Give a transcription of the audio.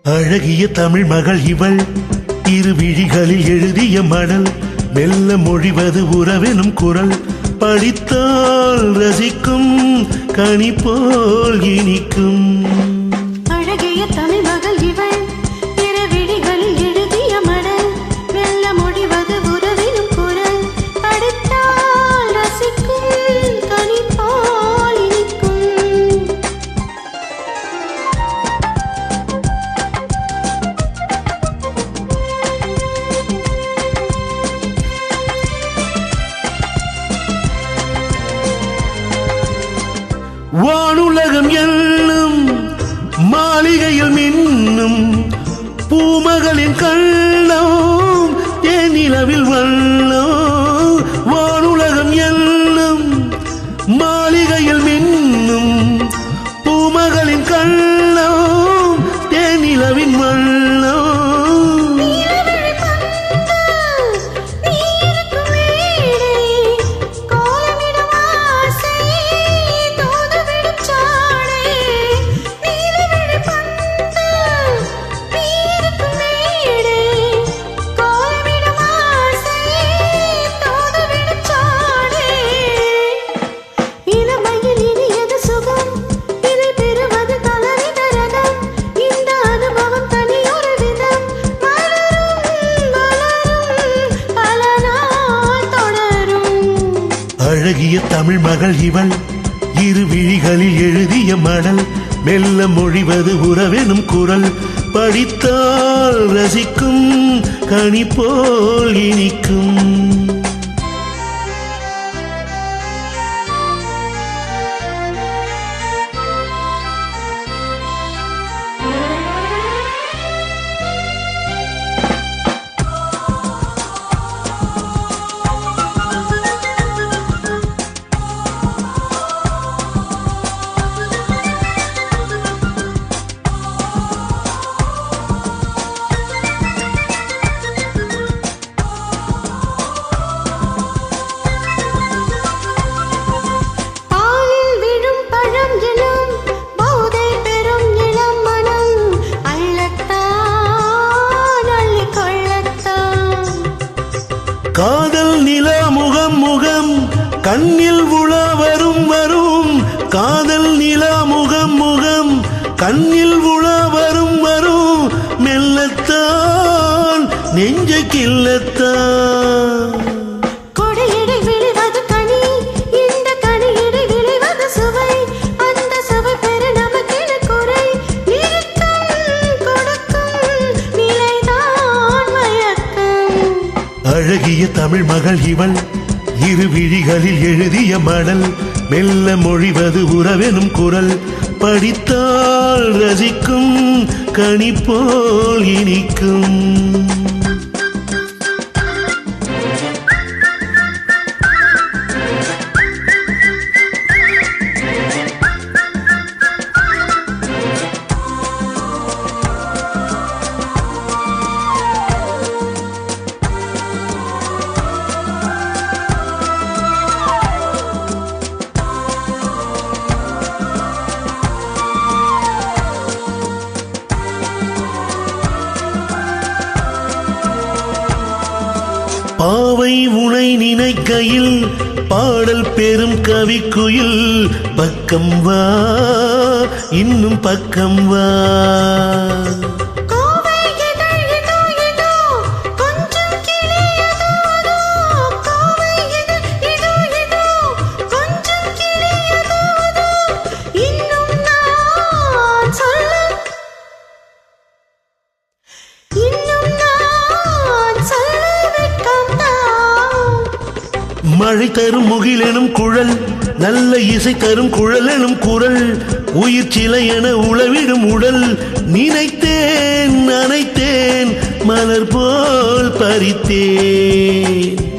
அழகிய தமிழ் மகள் இவள், இரு விழிகளில் எழுதிய மடல், மெல்ல மொழிவது உறவெனும் குரல், படித்தால் ரசிக்கும் கனி போல் இனிக்கும். அழகிய தமிழ் மகள் இவள், இரு விழிகளில் எழுதிய மடல், மெல்ல மொழிவது உறவெனும் குரல், படித்தால் ரசிக்கும் கனி போல் இனிக்கும். வானுலகம் என்னும் மாளிகையில் மின்னும் பூமகளின் கள்ளம் தேனிலவில் வள்ளம். வானுலகம் என்னும் மாளிகையில் மின்னும் பூமகளின் கள்ளம் தேனிலவின் வள்ளம். அழகிய தமிழ் மகள் இவள், இரு விழிகளில் எழுதிய மடல், மெல்ல மொழிவது உறவெனும் குரல், படித்தால் ரசிக்கும் கனி போல் இனிக்கும். காதல் நிலா முகம் முகம் கண்ணில் உலா வரும் வரும், காதல் நிலா முகம் முகம் கண்ணில் உலா வரும் வரும், மெல்லத்தான் நெஞ்சை கிள்ளத்தான். அழகிய தமிழ் மகள் இவள், இரு விழிகளில் எழுதிய மடல், மெல்ல மொழிவது உறவெனும் குரல், படித்தால் ரசிக்கும் கனி போல் இனிக்கும். பாவை உனை நினைக்கையில் பாடல் பெரும் கவிக்குயில், பக்கம் வா இன்னும் பக்கம் வா. மழை தரும் முகிலெனும் குழல், நல்ல இசை தரும் குழல் எனும் குரல், உயிர் சிலை என உளவிடும் உடல், நினைத்தேன் நனைத்தேன் மலர் போல் பறித்தேன்.